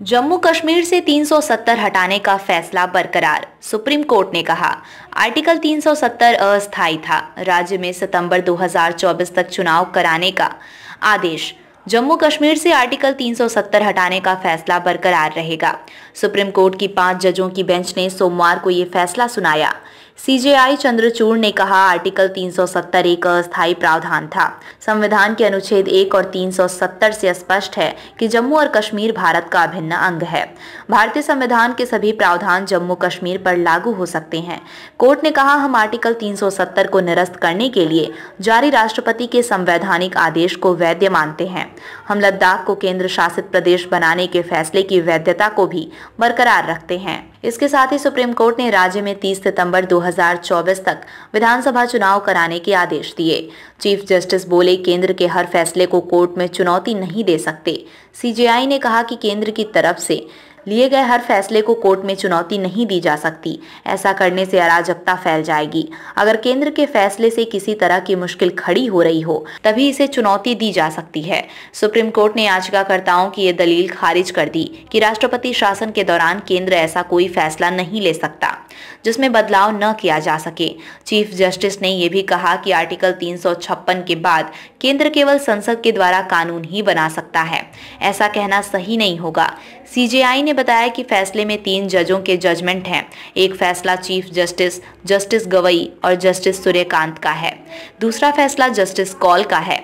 जम्मू कश्मीर से 370 हटाने का फैसला बरकरार, सुप्रीम कोर्ट ने कहा। आर्टिकल 370 अस्थायी था। राज्य में सितंबर 2024 तक चुनाव कराने का आदेश। जम्मू कश्मीर से आर्टिकल 370 हटाने का फैसला बरकरार रहेगा। सुप्रीम कोर्ट की 5 जजों की बेंच ने सोमवार को ये फैसला सुनाया। सीजेआई चंद्रचूड़ ने कहा, आर्टिकल 370 एक अस्थायी प्रावधान था। संविधान के अनुच्छेद 1 और 370 से स्पष्ट है कि जम्मू और कश्मीर भारत का अभिन्न अंग है। भारतीय संविधान के सभी प्रावधान जम्मू कश्मीर पर लागू हो सकते हैं। कोर्ट ने कहा, हम आर्टिकल 370 को निरस्त करने के लिए जारी राष्ट्रपति के संवैधानिक आदेश को वैध मानते हैं। हम लद्दाख को केंद्र शासित प्रदेश बनाने के फैसले की वैधता को भी बरकरार रखते हैं। इसके साथ ही सुप्रीम कोर्ट ने राज्य में 30 सितंबर 2024 तक विधानसभा चुनाव कराने के आदेश दिए। चीफ जस्टिस बोले, केंद्र के हर फैसले को कोर्ट में चुनौती नहीं दे सकते। सीजेआई ने कहा कि केंद्र की तरफ से लिए गए हर फैसले को कोर्ट में चुनौती नहीं दी जा सकती। ऐसा करने से अराजकता फैल जाएगी। अगर केंद्र के फैसले से किसी तरह की मुश्किल खड़ी हो रही हो, तभी इसे चुनौती दी जा सकती है। सुप्रीम कोर्ट ने याचिकाकर्ताओं की ये दलील खारिज कर दी कि राष्ट्रपति शासन के दौरान केंद्र ऐसा कोई फैसला नहीं ले सकता जिसमें बदलाव न किया जा सके। चीफ जस्टिस ने यह भी कहा कि आर्टिकल 356 के बाद केंद्र केवल संसद के द्वारा कानून ही बना सकता है। ऐसा कहना सही नहीं होगा। सीजेआई ने बताया कि फैसले में 3 जजों के जजमेंट हैं। एक फैसला चीफ जस्टिस, जस्टिस गवई और जस्टिस सूर्यकांत का है। दूसरा फैसला जस्टिस कौल का है।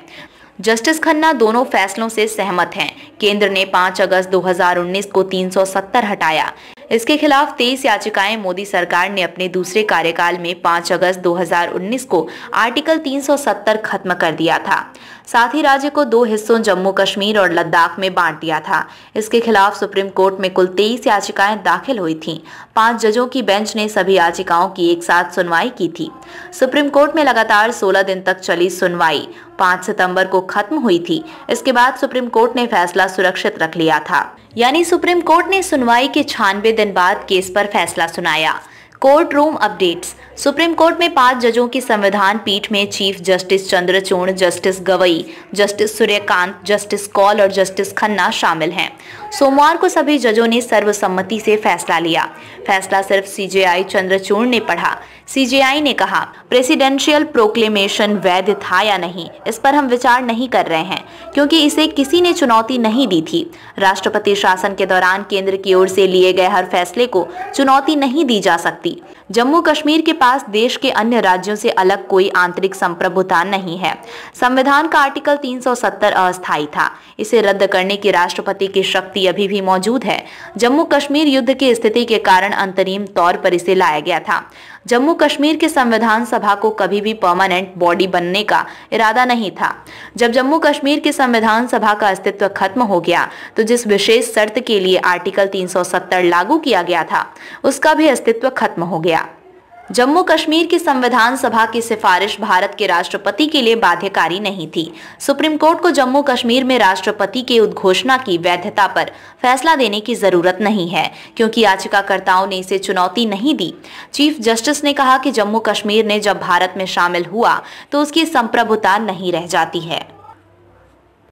जस्टिस खन्ना दोनों फैसलों से सहमत हैं। केंद्र ने 5 अगस्त 2019 को 370 हटाया। इसके खिलाफ 23 याचिकाएं मोदी सरकार ने अपने दूसरे कार्यकाल में 5 अगस्त 2019 को आर्टिकल 370 खत्म कर दिया था। साथ ही राज्य को 2 हिस्सों जम्मू कश्मीर और लद्दाख में बांट दिया था। इसके खिलाफ सुप्रीम कोर्ट में कुल 23 याचिकाएं दाखिल हुई थीं। 5 जजों की बेंच ने सभी याचिकाओं की एक साथ सुनवाई की थी। सुप्रीम कोर्ट में लगातार 16 दिन तक चली सुनवाई 5 सितंबर को खत्म हुई थी। इसके बाद सुप्रीम कोर्ट ने फैसला सुरक्षित रख लिया था। यानी सुप्रीम कोर्ट ने सुनवाई के 96 दिन बाद केस पर फैसला सुनाया। Court room updates. Supreme court में 5 जजों की संविधान पीठ में chief justice Chandrachud, justice Gavai, justice Suryakant, justice Kaul और जस्टिस खन्ना शामिल हैं। सोमवार को सभी जजों ने सर्वसम्मति से फैसला लिया। फैसला सिर्फ सीजेआई चंद्रचूड़ ने पढ़ा। सीजेआई ने कहा, प्रेसिडेंशियल प्रोक्लेमेशन वैध था या नहीं, इस पर हम विचार नहीं कर रहे हैं क्योंकि इसे किसी ने चुनौती नहीं दी थी। राष्ट्रपति शासन के दौरान केंद्र की ओर से लिए गए हर फैसले को चुनौती नहीं दी जा सकती। जम्मू कश्मीर के पास देश के अन्य राज्यों से अलग कोई आंतरिक संप्रभुता नहीं है। संविधान का आर्टिकल 370 अस्थायी था। इसे रद्द करने की राष्ट्रपति की शक्ति अभी भी मौजूद है। जम्मू कश्मीर युद्ध की स्थिति के कारण अंतरिम तौर पर इसे लाया गया था। जम्मू कश्मीर के संविधान सभा को कभी भी परमानेंट बॉडी बनने का इरादा नहीं था। जब जम्मू कश्मीर की संविधान सभा का अस्तित्व खत्म हो गया तो जिस विशेष शर्त के लिए आर्टिकल 370 लागू किया गया था उसका भी अस्तित्व खत्म हो गया। जम्मू कश्मीर की संविधान सभा की सिफारिश भारत के राष्ट्रपति के लिए बाध्यकारी नहीं थी। सुप्रीम कोर्ट को जम्मू कश्मीर में राष्ट्रपति के उद्घोषणा की वैधता पर फैसला देने की जरूरत नहीं है क्योंकि याचिकाकर्ताओं ने इसे चुनौती नहीं दी। चीफ जस्टिस ने कहा कि जम्मू कश्मीर ने जब भारत में शामिल हुआ तो उसकी संप्रभुता नहीं रह जाती है।